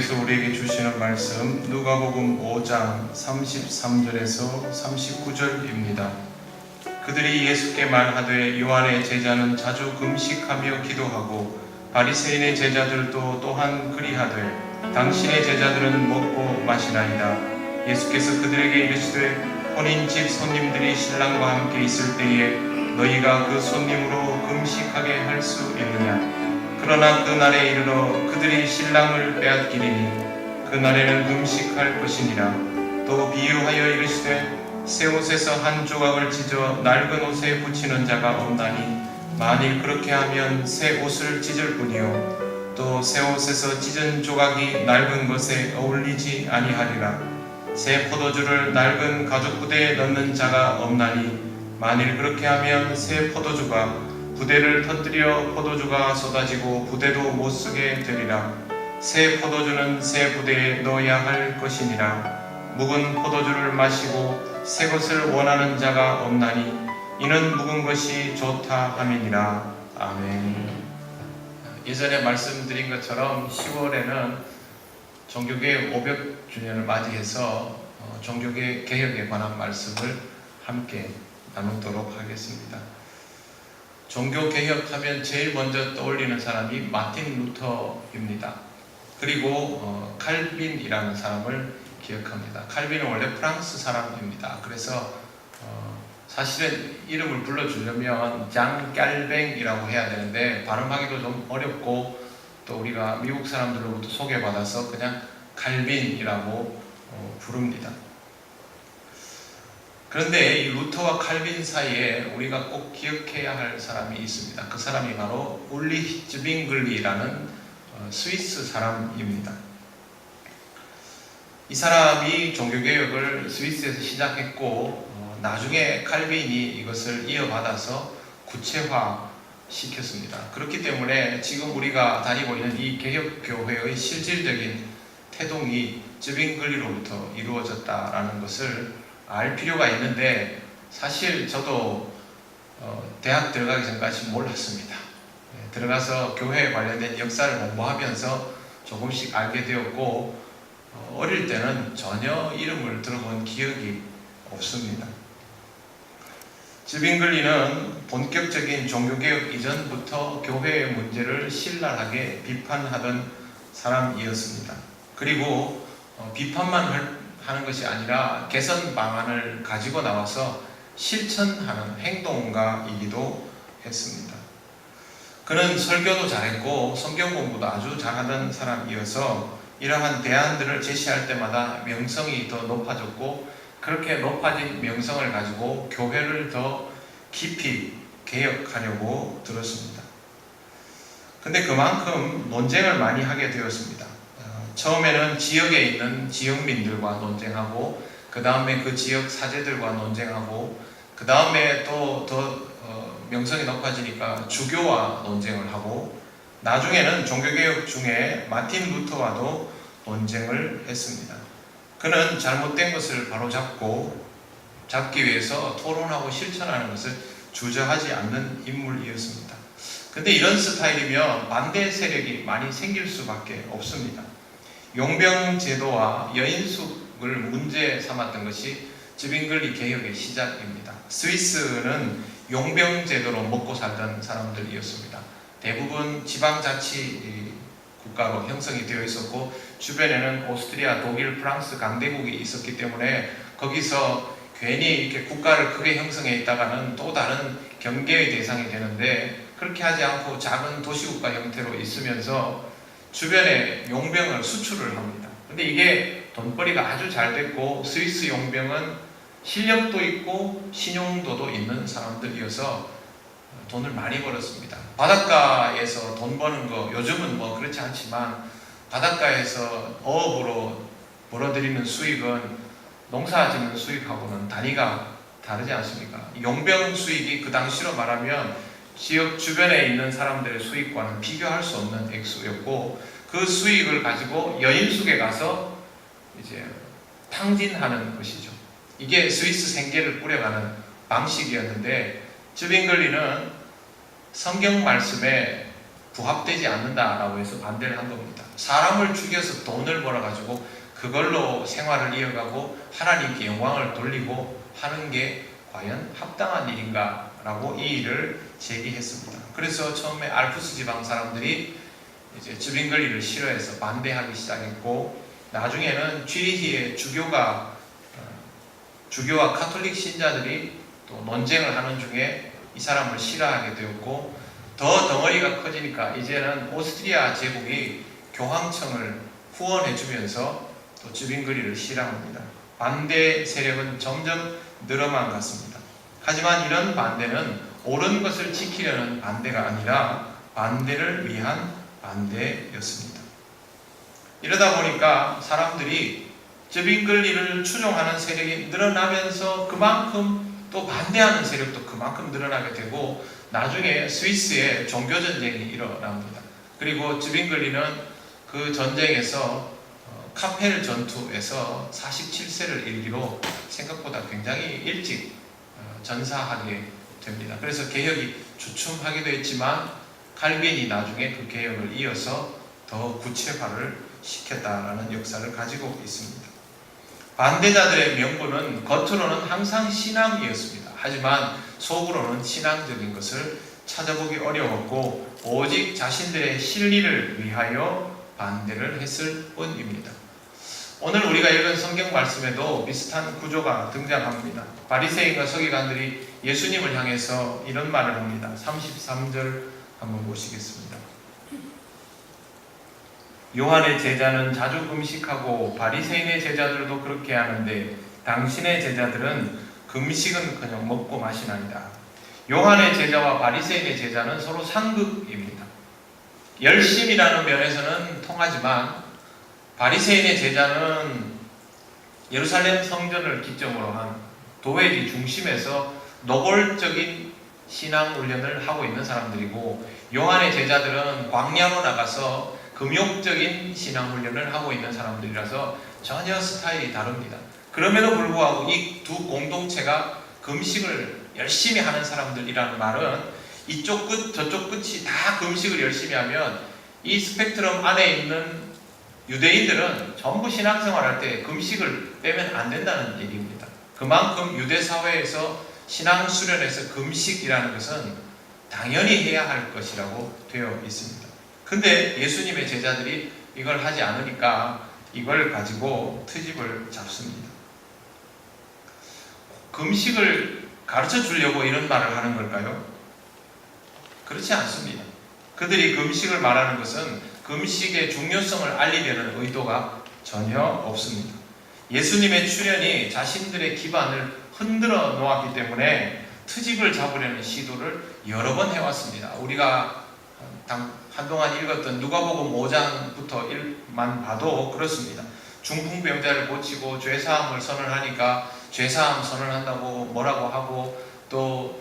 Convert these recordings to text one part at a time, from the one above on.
하나님께서 우리에게 주시는 말씀 누가복음 5장 33절에서 39절입니다. 그들이 예수께 말하되 요한의 제자는 자주 금식하며 기도하고 바리새인의 제자들도 또한 그리하되 당신의 제자들은 먹고 마시나이다. 예수께서 그들에게 이르시되 혼인집 손님들이 신랑과 함께 있을 때에 너희가 그 손님으로 금식하게 할 수 있느냐? 그러나 그날에 이르러 그들이 신랑을 빼앗기리니 그날에는 금식할 것이니라. 또 비유하여 이르시되 새 옷에서 한 조각을 찢어 낡은 옷에 붙이는 자가 없나니 만일 그렇게 하면 새 옷을 찢을 뿐이요 또 새 옷에서 찢은 조각이 낡은 것에 어울리지 아니하리라. 새 포도주를 낡은 가죽 부대에 넣는 자가 없나니 만일 그렇게 하면 새 포도주가 부대를 터뜨려 포도주가 쏟아지고 부대도 못쓰게 되리라. 새 포도주는 새 부대에 넣어야 할 것이니라. 묵은 포도주를 마시고 새 것을 원하는 자가 없나니 이는 묵은 것이 좋다 함이니라. 아멘. 예전에 말씀드린 것처럼 10월에는 종교개혁 500주년을 맞이해서 종교개혁에 관한 말씀을 함께 나누도록 하겠습니다. 종교개혁하면 제일 먼저 떠올리는 사람이 마틴 루터입니다. 그리고 칼빈이라는 사람을 기억합니다. 칼빈은 원래 프랑스 사람입니다. 그래서 사실은 이름을 불러주려면 장 깔뱅이라고 해야 되는데 발음하기도 좀 어렵고 또 우리가 미국 사람들로부터 소개받아서 그냥 칼빈이라고 부릅니다. 그런데 이 루터와 칼빈 사이에 우리가 꼭 기억해야 할 사람이 있습니다. 그 사람이 바로 울리히 즈빙글리라는 스위스 사람입니다. 이 사람이 종교개혁을 스위스에서 시작했고 나중에 칼빈이 이것을 이어받아서 구체화시켰습니다. 그렇기 때문에 지금 우리가 다니고 있는 이 개혁교회의 실질적인 태동이 즈빙글리로부터 이루어졌다라는 것을 알 필요가 있는데 사실 저도 대학 들어가기 전까지 몰랐습니다. 들어가서 교회에 관련된 역사를 공부하면서 조금씩 알게 되었고 어릴 때는 전혀 이름을 들어본 기억이 없습니다. 즈빙글리는 본격적인 종교개혁 이전부터 교회의 문제를 신랄하게 비판하던 사람이었습니다. 그리고 비판만 하는 것이 아니라 개선 방안을 가지고 나와서 실천하는 행동가이기도 했습니다. 그는 설교도 잘했고 성경 공부도 아주 잘하던 사람이어서 이러한 대안들을 제시할 때마다 명성이 더 높아졌고 그렇게 높아진 명성을 가지고 교회를 더 깊이 개혁하려고 들었습니다. 근데 그만큼 논쟁을 많이 하게 되었습니다. 처음에는 지역에 있는 지역민들과 논쟁하고 그 다음에 그 지역 사제들과 논쟁하고 그 다음에 또 더 명성이 높아지니까 주교와 논쟁을 하고 나중에는 종교개혁 중에 마틴 루터와도 논쟁을 했습니다. 그는 잘못된 것을 잡기 위해서 토론하고 실천하는 것을 주저하지 않는 인물이었습니다. 근데 이런 스타일이면 반대 세력이 많이 생길 수밖에 없습니다. 용병 제도와 여인숙을 문제 삼았던 것이 즈빙글리 개혁의 시작입니다. 스위스는 용병 제도로 먹고 살던 사람들이었습니다. 대부분 지방자치 국가로 형성이 되어 있었고 주변에는 오스트리아, 독일, 프랑스 강대국이 있었기 때문에 거기서 괜히 이렇게 국가를 크게 형성해 있다가는 또 다른 경계의 대상이 되는데 그렇게 하지 않고 작은 도시국가 형태로 있으면서 주변에 용병을 수출을 합니다. 근데 이게 돈벌이가 아주 잘 됐고 스위스 용병은 실력도 있고 신용도도 있는 사람들이어서 돈을 많이 벌었습니다. 바닷가에서 돈 버는 거 요즘은 뭐 그렇지 않지만 바닷가에서 어업으로 벌어들이는 수익은 농사짓는 수익하고는 단위가 다르지 않습니까? 용병 수익이 그 당시로 말하면 지역 주변에 있는 사람들의 수익과는 비교할 수 없는 액수였고 그 수익을 가지고 여인숙에 가서 이제 탕진하는 것이죠. 이게 스위스 생계를 꾸려가는 방식이었는데 즈빙글리는 성경 말씀에 부합되지 않는다라고 해서 반대를 한 겁니다. 사람을 죽여서 돈을 벌어가지고 그걸로 생활을 이어가고 하나님께 영광을 돌리고 하는 게 과연 합당한 일인가? 라고 이 일을 제기했습니다. 그래서 처음에 알프스 지방 사람들이 이제 쯔빙글리를 싫어해서 반대하기 시작했고, 나중에는 쥐리히의 주교와 카톨릭 신자들이 또 논쟁을 하는 중에 이 사람을 싫어하게 되었고, 더 덩어리가 커지니까 이제는 오스트리아 제국이 교황청을 후원해주면서 또 쯔빙글리를 싫어합니다. 반대 세력은 점점 늘어만 갔습니다. 하지만 이런 반대는 옳은 것을 지키려는 반대가 아니라 반대를 위한 반대였습니다. 이러다 보니까 사람들이 쯔빙글리를 추종하는 세력이 늘어나면서 그만큼 또 반대하는 세력도 그만큼 늘어나게 되고, 나중에 스위스에 종교전쟁이 일어납니다. 그리고 쯔빙글리는 그 전쟁에서 카펠 전투에서 47세를 일기로 생각보다 굉장히 일찍 전사하게 됩니다. 그래서 개혁이 주춤하기도 했지만 칼빈이 나중에 그 개혁을 이어서 더 구체화를 시켰다라는 역사를 가지고 있습니다. 반대자들의 명분은 겉으로는 항상 신앙이었습니다. 하지만 속으로는 신앙적인 것을 찾아보기 어려웠고 오직 자신들의 실리를 위하여 반대를 했을 뿐입니다. 오늘 우리가 읽은 성경 말씀에도 비슷한 구조가 등장합니다. 바리새인과 서기관들이 예수님을 향해서 이런 말을 합니다. 33절 한번 보시겠습니다. 요한의 제자는 자주 금식하고 바리새인의 제자들도 그렇게 하는데 당신의 제자들은 금식은커녕 먹고 마시나이다. 요한의 제자와 바리새인의 제자는 서로 상극입니다. 열심이라는 면에서는 통하지만 바리새인의 제자는 예루살렘 성전을 기점으로 한 도회지 중심에서 노골적인 신앙 훈련을 하고 있는 사람들이고, 요한의 제자들은 광야로 나가서 금욕적인 신앙 훈련을 하고 있는 사람들이라서 전혀 스타일이 다릅니다. 그럼에도 불구하고 이 두 공동체가 금식을 열심히 하는 사람들이라는 말은 이쪽 끝 저쪽 끝이 다 금식을 열심히 하면 이 스펙트럼 안에 있는 유대인들은 전부 신앙생활할 때 금식을 빼면 안 된다는 얘기입니다. 그만큼 유대 사회에서 신앙 수련에서 금식이라는 것은 당연히 해야 할 것이라고 되어 있습니다. 근데 예수님의 제자들이 이걸 하지 않으니까 이걸 가지고 트집을 잡습니다. 금식을 가르쳐 주려고 이런 말을 하는 걸까요? 그렇지 않습니다. 그들이 금식을 말하는 것은 금식의 중요성을 알리려는 의도가 전혀 없습니다. 예수님의 출현이 자신들의 기반을 흔들어 놓았기 때문에 트집을 잡으려는 시도를 여러 번 해왔습니다. 우리가 한동안 읽었던 누가복음 5장부터만 봐도 그렇습니다. 중풍병자를 고치고 죄사함을 선언하니까 죄사함 선언한다고 뭐라고 하고, 또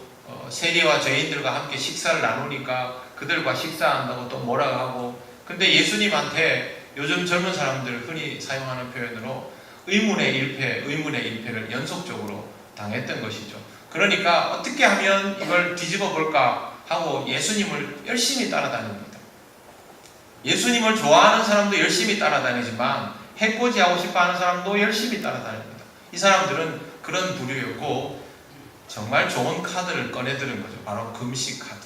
세리와 죄인들과 함께 식사를 나누니까 그들과 식사한다고 또 뭐라고 하고, 근데 예수님한테 요즘 젊은 사람들 흔히 사용하는 표현으로 의문의 일패를 연속적으로 당했던 것이죠. 그러니까 어떻게 하면 이걸 뒤집어 볼까 하고 예수님을 열심히 따라다닙니다. 예수님을 좋아하는 사람도 열심히 따라다니지만 해코지하고 싶어하는 사람도 열심히 따라다닙니다. 이 사람들은 그런 부류였고 정말 좋은 카드를 꺼내들은 거죠. 바로 금식 카드.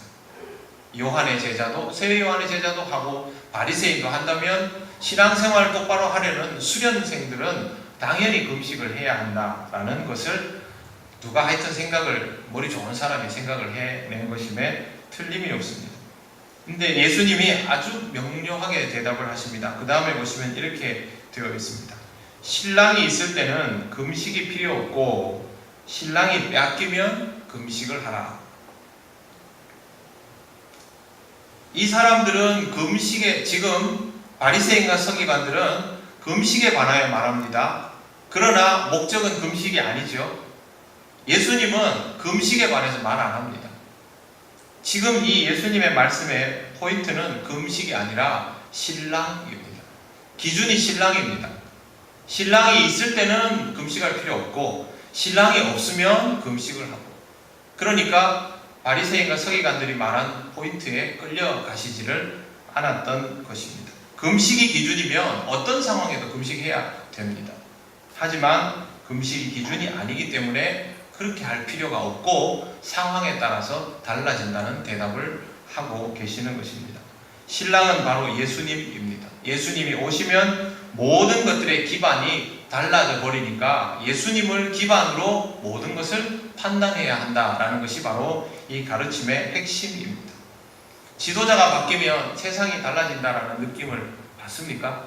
요한의 제자도, 세례 요한의 제자도 하고 바리새인도 한다면 신앙생활 똑바로 하려는 수련생들은 당연히 금식을 해야 한다라는 것을 누가 하여튼 머리 좋은 사람이 생각을 해낸 것임에 틀림이 없습니다. 근데 예수님이 아주 명료하게 대답을 하십니다. 그 다음에 보시면 이렇게 되어 있습니다. 신랑이 있을 때는 금식이 필요 없고 신랑이 뺏기면 금식을 하라. 이 사람들은 금식에, 지금 바리새인과 서기관들은 금식에 관하여 말합니다. 그러나 목적은 금식이 아니죠. 예수님은 금식에 관해서 말 안 합니다. 지금 이 예수님의 말씀의 포인트는 금식이 아니라 신랑입니다. 기준이 신랑입니다. 신랑이 있을 때는 금식할 필요 없고 신랑이 없으면 금식을 하고, 그러니까 바리새인과 서기관들이 말한 포인트에 끌려가시지를 않았던 것입니다. 금식이 기준이면 어떤 상황에도 금식해야 됩니다. 하지만 금식이 기준이 아니기 때문에 그렇게 할 필요가 없고 상황에 따라서 달라진다는 대답을 하고 계시는 것입니다. 신랑은 바로 예수님입니다. 예수님이 오시면 모든 것들의 기반이 달라져 버리니까 예수님을 기반으로 모든 것을 판단해야 한다라는 것이 바로 이 가르침의 핵심입니다. 지도자가 바뀌면 세상이 달라진다라는 느낌을 받습니까?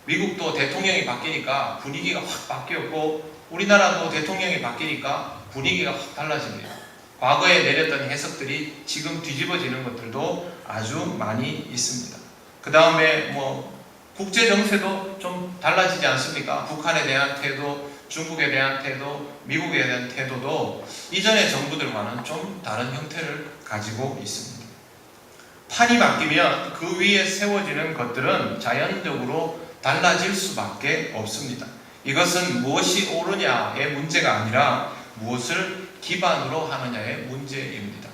미국도 대통령이 바뀌니까 분위기가 확 바뀌었고 우리나라도 대통령이 바뀌니까 분위기가 확 달라집니다. 과거에 내렸던 해석들이 지금 뒤집어지는 것들도 아주 많이 있습니다. 그 다음에 국제 정세도 좀 달라지지 않습니까? 북한에 대한 태도, 중국에 대한 태도, 미국에 대한 태도도 이전의 정부들과는 좀 다른 형태를 가지고 있습니다. 판이 바뀌면 그 위에 세워지는 것들은 자연적으로 달라질 수밖에 없습니다. 이것은 무엇이 옳으냐의 문제가 아니라 무엇을 기반으로 하느냐의 문제입니다.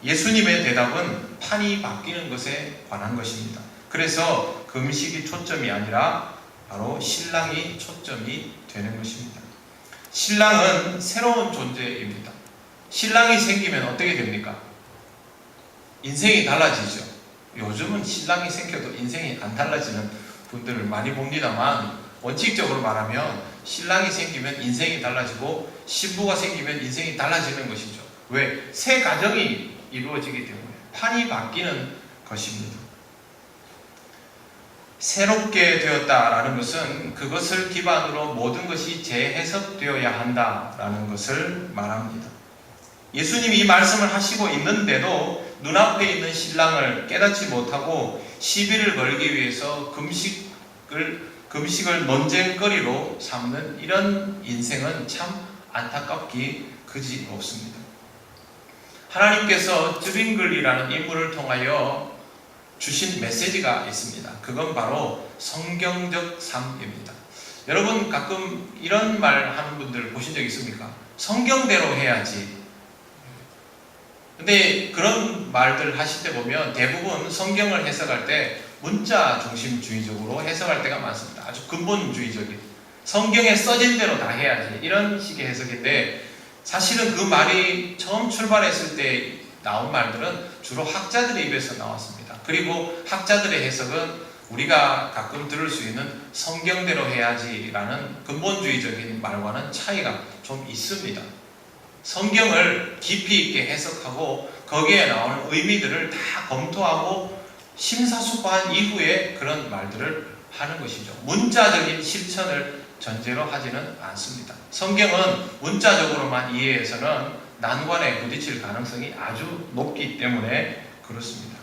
예수님의 대답은 판이 바뀌는 것에 관한 것입니다. 그래서 금식이 초점이 아니라 바로 신랑이 초점이 되는 것입니다. 신랑은 새로운 존재입니다. 신랑이 생기면 어떻게 됩니까? 인생이 달라지죠. 요즘은 신랑이 생겨도 인생이 안 달라지는 분들을 많이 봅니다만 원칙적으로 말하면 신랑이 생기면 인생이 달라지고 신부가 생기면 인생이 달라지는 것이죠. 왜? 새 가정이 이루어지기 때문에 판이 바뀌는 것입니다. 새롭게 되었다라는 것은 그것을 기반으로 모든 것이 재해석되어야 한다라는 것을 말합니다. 예수님이 이 말씀을 하시고 있는데도 눈앞에 있는 신랑을 깨닫지 못하고 시비를 걸기 위해서 금식을 논쟁거리로 삼는 이런 인생은 참 안타깝기 그지 없습니다. 하나님께서 쯔빙글리라는 인물을 통하여 주신 메시지가 있습니다. 그건 바로 성경적 삶입니다. 여러분 가끔 이런 말 하는 분들 보신 적 있습니까? 성경대로 해야지. 근데 그런 말들 하실 때 보면 대부분 성경을 해석할 때 문자 중심주의적으로 해석할 때가 많습니다. 아주 근본주의적인 성경에 써진 대로 다 해야지 이런 식의 해석인데 사실은 그 말이 처음 출발했을 때 나온 말들은 주로 학자들의 입에서 나왔습니다. 그리고 학자들의 해석은 우리가 가끔 들을 수 있는 성경대로 해야지라는 근본주의적인 말과는 차이가 좀 있습니다. 성경을 깊이 있게 해석하고 거기에 나오는 의미들을 다 검토하고 심사숙고한 이후에 그런 말들을 하는 것이죠. 문자적인 실천을 전제로 하지는 않습니다. 성경은 문자적으로만 이해해서는 난관에 부딪힐 가능성이 아주 높기 때문에 그렇습니다.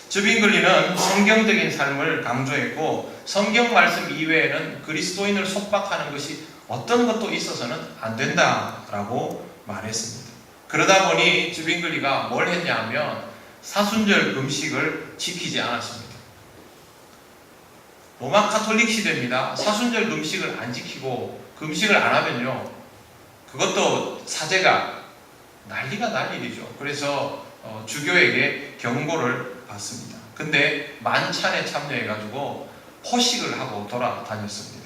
쯔빙글리는 성경적인 삶을 강조했고 성경 말씀 이외에는 그리스도인을 속박하는 것이 어떤 것도 있어서는 안 된다라고 말했습니다. 그러다 보니 쯔빙글리가 뭘 했냐 하면 사순절 금식을 지키지 않았습니다. 로마 카톨릭 시대입니다. 사순절 금식을 안 지키고 금식을 안 하면요 그것도 사제가 난리가 날 일이죠. 그래서 주교에게 경고를 받습니다. 근데 만찬에 참여해가지고 포식을 하고 돌아다녔습니다.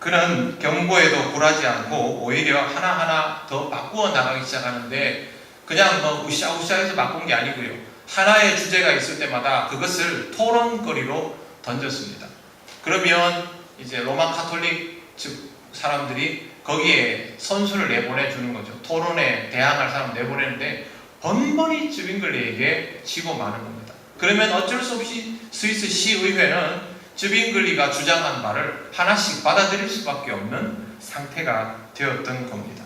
그는 경고에도 굴하지 않고 오히려 하나하나 더 바꾸어 나가기 시작하는데 그냥 으쌰으쌰해서 바꾼 게 아니고요. 하나의 주제가 있을 때마다 그것을 토론거리로 던졌습니다. 그러면 이제 로마 카톨릭 즉 사람들이 거기에 선수를 내보내주는 거죠. 토론에 대항할 사람 내보내는데 번번이 쯔빙글리에게 지고 마는 겁니다. 그러면 어쩔 수 없이 스위스 시의회는 쯔빙글리가 주장한 말을 하나씩 받아들일 수밖에 없는 상태가 되었던 겁니다.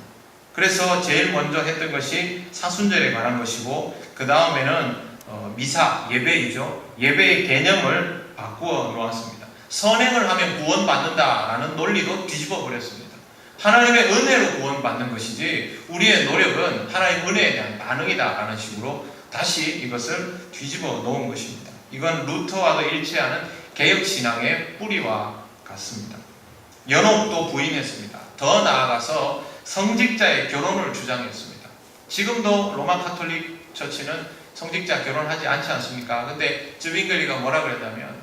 그래서 제일 먼저 했던 것이 사순절에 관한 것이고 그 다음에는 미사, 예배이죠. 예배의 개념을 바꾸어 놓았습니다. 선행을 하면 구원받는다라는 논리도 뒤집어 버렸습니다. 하나님의 은혜로 구원받는 것이지 우리의 노력은 하나님의 은혜에 대한 반응이다라는 식으로 다시 이것을 뒤집어 놓은 것입니다. 이건 루터와도 일치하는 개혁신앙의 뿌리와 같습니다. 연옥도 부인했습니다. 더 나아가서 성직자의 결혼을 주장했습니다. 지금도 로마 카톨릭 처치는 성직자 결혼하지 않지 않습니까? 근데 즈빙글리가 뭐라 그랬냐면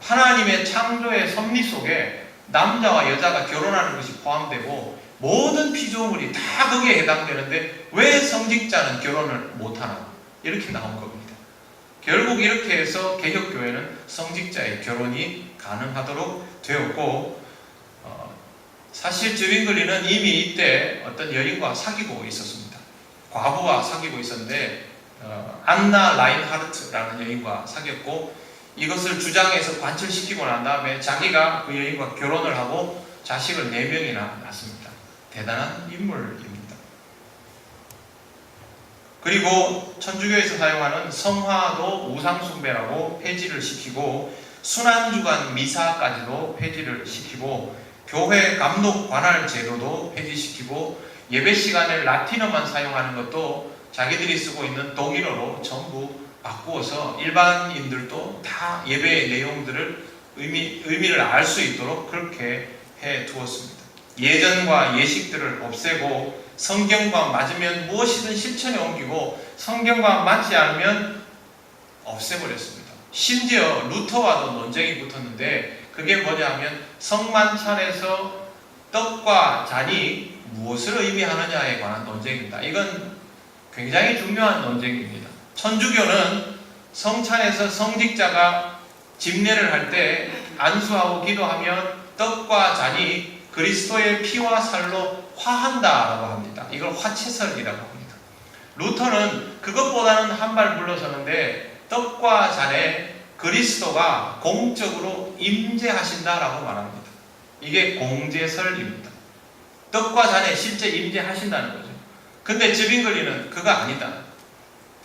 하나님의 창조의 섭리 속에 남자와 여자가 결혼하는 것이 포함되고 모든 피조물이 다 거기에 해당되는데 왜 성직자는 결혼을 못하나? 이렇게 나온 겁니다. 결국 이렇게 해서 개혁교회는 성직자의 결혼이 가능하도록 되었고, 사실 즈빙글리는 이미 이때 어떤 여인과 사귀고 있었습니다. 과부와 사귀고 있었는데 안나 라인하르트라는 여인과 사귀었고, 이것을 주장해서 관철시키고 난 다음에 자기가 그 여인과 결혼을 하고 자식을 4명이나 낳습니다. 대단한 인물입니다. 그리고 천주교에서 사용하는 성화도 우상숭배라고 폐지를 시키고, 순환주간 미사까지도 폐지를 시키고, 교회 감독 관할 제도도 폐지시키고, 예배 시간에 라틴어만 사용하는 것도 자기들이 쓰고 있는 독일어로 전부 바꾸어서 일반인들도 다 예배의 내용들을 의미를 알 수 있도록 그렇게 해 두었습니다. 예전과 예식들을 없애고 성경과 맞으면 무엇이든 실천에 옮기고 성경과 맞지 않으면 없애버렸습니다. 심지어 루터와도 논쟁이 붙었는데 그게 뭐냐면 성만찬에서 떡과 잔이 무엇을 의미하느냐에 관한 논쟁입니다. 이건 굉장히 중요한 논쟁입니다. 천주교는 성찬에서 성직자가 집례를 할 때 안수하고 기도하면 떡과 잔이 그리스도의 피와 살로 화한다라고 합니다. 이걸 화채설이라고 합니다. 루터는 그것보다는 한 발 물러서는데 떡과 잔에 그리스도가 공적으로 임재하신다라고 말합니다. 이게 공제설입니다. 떡과 잔에 실제 임재하신다는 거죠. 근데 즈빙글리는 그거 아니다.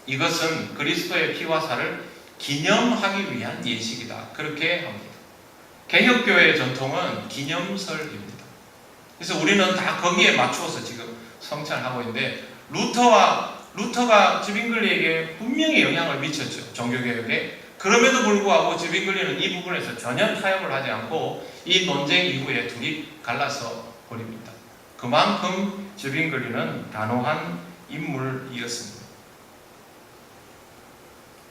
이것은 그리스도의 피와 살을 기념하기 위한 예식이다. 그렇게 합니다. 개혁교회의 전통은 기념설입니다. 그래서 우리는 다 거기에 맞추어서 지금 성찬을 하고 있는데 루터가 즈빙글리에게 분명히 영향을 미쳤죠. 종교개혁에. 그럼에도 불구하고 즈빙글리는 이 부분에서 전혀 타협을 하지 않고 이 논쟁 이후에 둘이 갈라서 버립니다. 그만큼 즈빙글리는 단호한 인물이었습니다.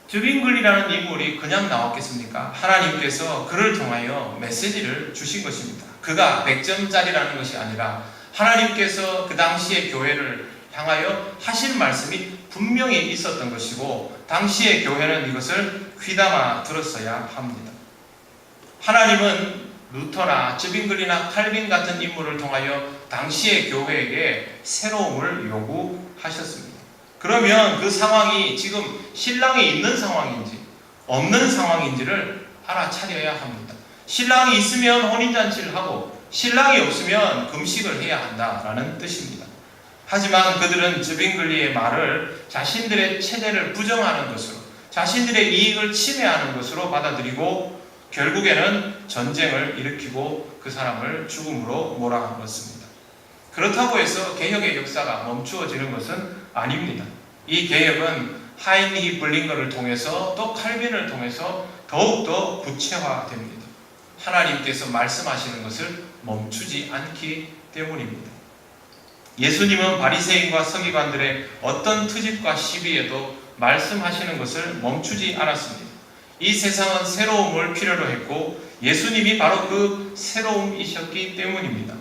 즈빙글리라는 인물이 그냥 나왔겠습니까? 하나님께서 그를 통하여 메시지를 주신 것입니다. 그가 100점짜리라는 것이 아니라 하나님께서 그 당시의 교회를 향하여 하신 말씀이 분명히 있었던 것이고 당시의 교회는 이것을 귀담아 들었어야 합니다. 하나님은 루터나 즈빙글리나 칼빈 같은 인물을 통하여 당시의 교회에게 새로움을 요구하셨습니다. 그러면 그 상황이 지금 신랑이 있는 상황인지 없는 상황인지를 알아차려야 합니다. 신랑이 있으면 혼인잔치를 하고 신랑이 없으면 금식을 해야 한다라는 뜻입니다. 하지만 그들은 즈빙글리의 말을 자신들의 체제를 부정하는 것으로 자신들의 이익을 침해하는 것으로 받아들이고 결국에는 전쟁을 일으키고 그 사람을 죽음으로 몰아넣습니다. 그렇다고 해서 개혁의 역사가 멈추어지는 것은 아닙니다. 이 개혁은 하인리히 블링거를 통해서 또 칼빈을 통해서 더욱더 구체화됩니다. 하나님께서 말씀하시는 것을 멈추지 않기 때문입니다. 예수님은 바리새인과 서기관들의 어떤 트집과 시비에도 말씀하시는 것을 멈추지 않았습니다. 이 세상은 새로움을 필요로 했고 예수님이 바로 그 새로움이셨기 때문입니다.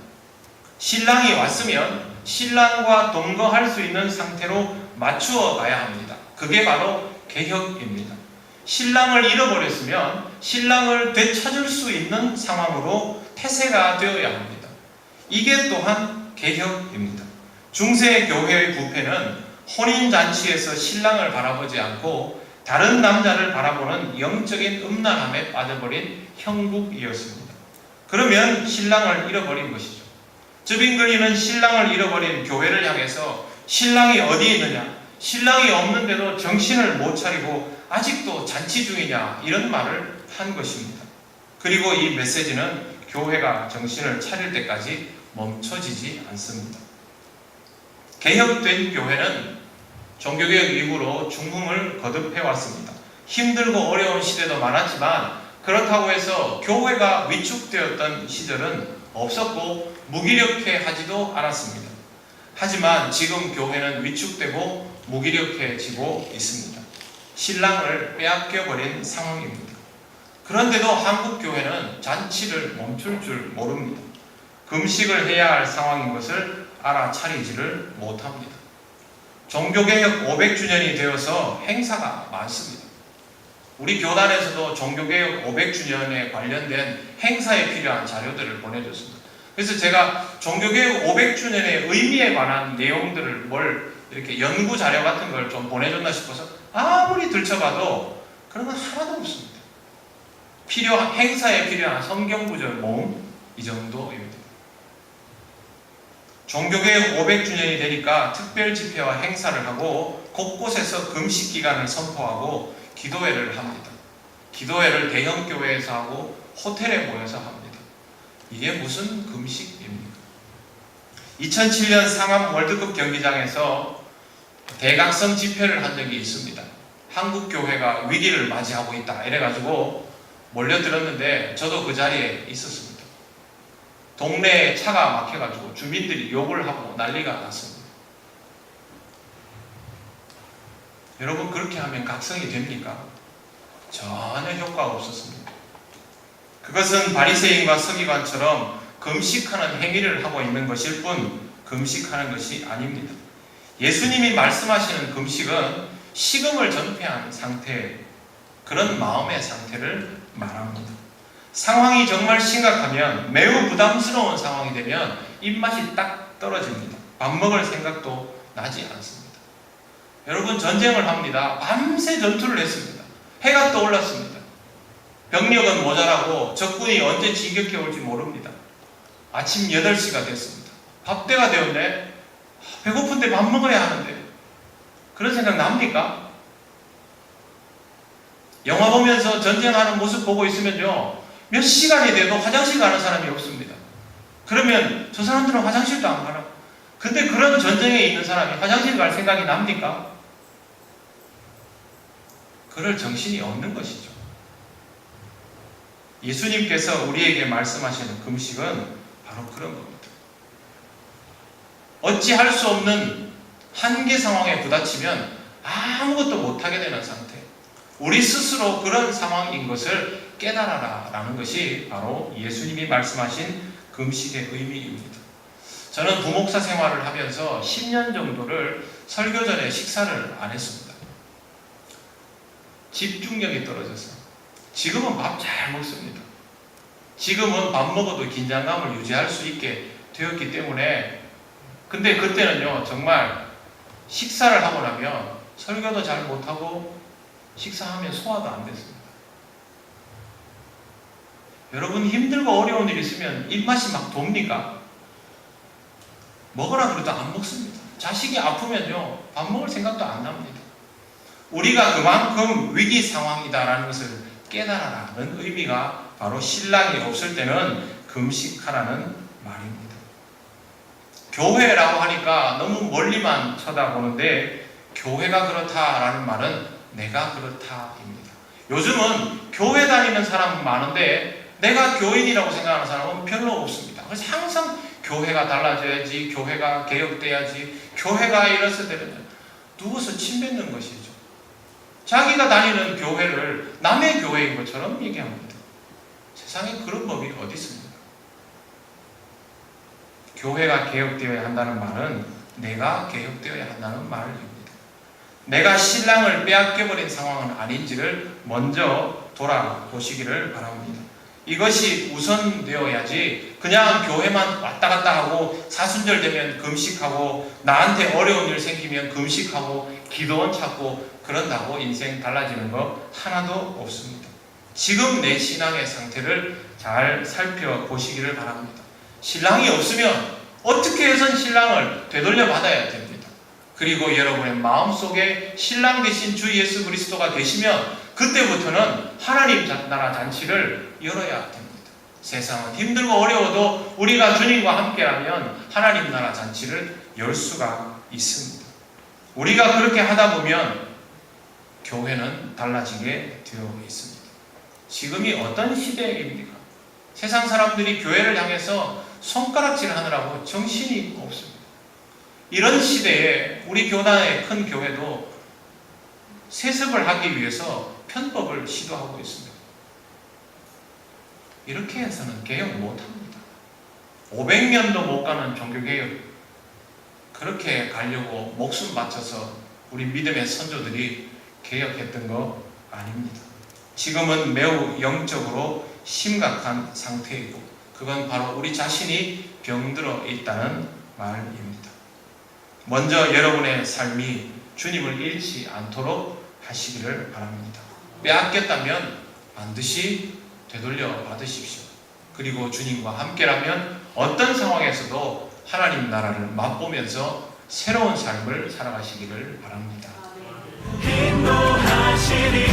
신랑이 왔으면 신랑과 동거할 수 있는 상태로 맞추어 가야 합니다. 그게 바로 개혁입니다. 신랑을 잃어버렸으면 신랑을 되찾을 수 있는 상황으로 태세가 되어야 합니다. 이게 또한 개혁입니다. 중세 교회의 부패는 혼인잔치에서 신랑을 바라보지 않고 다른 남자를 바라보는 영적인 음란함에 빠져버린 형국이었습니다. 그러면 신랑을 잃어버린 것이죠. 즈빙글리는 신랑을 잃어버린 교회를 향해서 신랑이 어디 있느냐, 신랑이 없는데도 정신을 못 차리고 아직도 잔치 중이냐 이런 말을 한 것입니다. 그리고 이 메시지는 교회가 정신을 차릴 때까지 멈춰지지 않습니다. 개혁된 교회는 종교개혁 이후로 중흥을 거듭해왔습니다. 힘들고 어려운 시대도 많았지만 그렇다고 해서 교회가 위축되었던 시절은 없었고 무기력해하지도 않았습니다. 하지만 지금 교회는 위축되고 무기력해지고 있습니다. 신랑을 빼앗겨버린 상황입니다. 그런데도 한국 교회는 잔치를 멈출 줄 모릅니다. 금식을 해야 할 상황인 것을 알아차리지를 못합니다. 종교개혁 500주년이 되어서 행사가 많습니다. 우리 교단에서도 종교개혁 500주년에 관련된 행사에 필요한 자료들을 보내줬습니다. 그래서 제가 종교개혁 500주년의 의미에 관한 내용들을 이렇게 연구 자료 같은 걸 좀 보내줬나 싶어서 아무리 들춰봐도 그런 건 하나도 없습니다. 행사에 필요한 성경 구절 모음 이 정도입니다. 종교개혁 500주년이 되니까 특별 집회와 행사를 하고 곳곳에서 금식 기간을 선포하고 기도회를 합니다. 기도회를 대형 교회에서 하고 호텔에 모여서 합니다. 이게 무슨 금식입니까? 2007년 상암 월드컵 경기장에서 대각선 집회를 한 적이 있습니다. 한국 교회가 위기를 맞이하고 있다 이래가지고 몰려들었는데 저도 그 자리에 있었습니다. 동네에 차가 막혀가지고 주민들이 욕을 하고 난리가 났습니다. 여러분, 그렇게 하면 각성이 됩니까? 전혀 효과가 없었습니다. 그것은 바리새인과 서기관처럼 금식하는 행위를 하고 있는 것일 뿐 금식하는 것이 아닙니다. 예수님이 말씀하시는 금식은 식음을 전폐한 상태, 그런 마음의 상태를 말합니다. 상황이 정말 심각하면, 매우 부담스러운 상황이 되면 입맛이 딱 떨어집니다. 밥 먹을 생각도 나지 않습니다. 여러분, 전쟁을 합니다. 밤새 전투를 했습니다. 해가 떠올랐습니다. 병력은 모자라고 적군이 언제 진격해 올지 모릅니다. 아침 8시가 됐습니다. 밥때가 되었네. 배고픈데 밥 먹어야 하는데. 그런 생각 납니까? 영화 보면서 전쟁하는 모습 보고 있으면요, 몇 시간이 돼도 화장실 가는 사람이 없습니다. 그러면 저 사람들은 화장실도 안 가나? 근데 그런 전쟁에 있는 사람이 화장실 갈 생각이 납니까? 그럴 정신이 없는 것이죠. 예수님께서 우리에게 말씀하시는 금식은 바로 그런 겁니다. 어찌할 수 없는 한계 상황에 부딪히면 아무것도 못하게 되는 상태, 우리 스스로 그런 상황인 것을 깨달아라 라는 것이 바로 예수님이 말씀하신 금식의 의미입니다. 저는 부목사 생활을 하면서 10년 정도를 설교 전에 식사를 안 했습니다. 집중력이 떨어져서. 지금은 밥 잘 먹습니다. 지금은 밥 먹어도 긴장감을 유지할 수 있게 되었기 때문에. 근데 그때는요, 정말 식사를 하고 나면 설교도 잘 못하고 식사하면 소화도 안 됐습니다. 여러분, 힘들고 어려운 일 있으면 입맛이 막 돕니까? 먹으라 그래도 안 먹습니다. 자식이 아프면요, 밥 먹을 생각도 안 납니다. 우리가 그만큼 위기 상황이다라는 것을 깨달아라는 의미가 바로 신랑이 없을 때는 금식하라는 말입니다. 교회라고 하니까 너무 멀리만 쳐다보는데, 교회가 그렇다라는 말은 내가 그렇다입니다. 요즘은 교회 다니는 사람은 많은데 내가 교인이라고 생각하는 사람은 별로 없습니다. 그래서 항상 교회가 달라져야지, 교회가 개혁돼야지, 교회가 이래서 되는데 누워서 침 뱉는 것이죠. 자기가 다니는 교회를 남의 교회인 것처럼 얘기합니다. 세상에 그런 법이 어디 있습니까? 교회가 개혁되어야 한다는 말은 내가 개혁되어야 한다는 말입니다. 내가 신랑을 빼앗겨버린 상황은 아닌지를 먼저 돌아보시기를 바랍니다. 이것이 우선되어야지 그냥 교회만 왔다 갔다 하고 사순절 되면 금식하고 나한테 어려운 일 생기면 금식하고 기도원 찾고 그런다고 인생 달라지는 거 하나도 없습니다. 지금 내 신앙의 상태를 잘 살펴보시기를 바랍니다. 신랑이 없으면 어떻게 해선 신랑을 되돌려 받아야 됩니다. 그리고 여러분의 마음속에 신랑 되신 주 예수 그리스도가 계시면 그때부터는 하나님 나라 잔치를 열어야 됩니다. 세상은 힘들고 어려워도 우리가 주님과 함께라면 하나님 나라 잔치를 열 수가 있습니다. 우리가 그렇게 하다 보면 교회는 달라지게 되어 있습니다. 지금이 어떤 시대입니까? 세상 사람들이 교회를 향해서 손가락질 하느라고 정신이 없습니다. 이런 시대에 우리 교단의 큰 교회도 세습을 하기 위해서 편법을 시도하고 있습니다. 이렇게 해서는 개혁 못합니다. 500년도 못 가는 종교개혁, 그렇게 가려고 목숨 바쳐서 우리 믿음의 선조들이 개혁했던 거 아닙니다. 지금은 매우 영적으로 심각한 상태이고, 그건 바로 우리 자신이 병들어 있다는 말입니다. 먼저 여러분의 삶이 주님을 잃지 않도록 하시기를 바랍니다. 빼앗겼다면 반드시 되돌려 받으십시오. 그리고 주님과 함께라면 어떤 상황에서도 하나님 나라를 맛보면서 새로운 삶을 살아가시기를 바랍니다. 인도하시리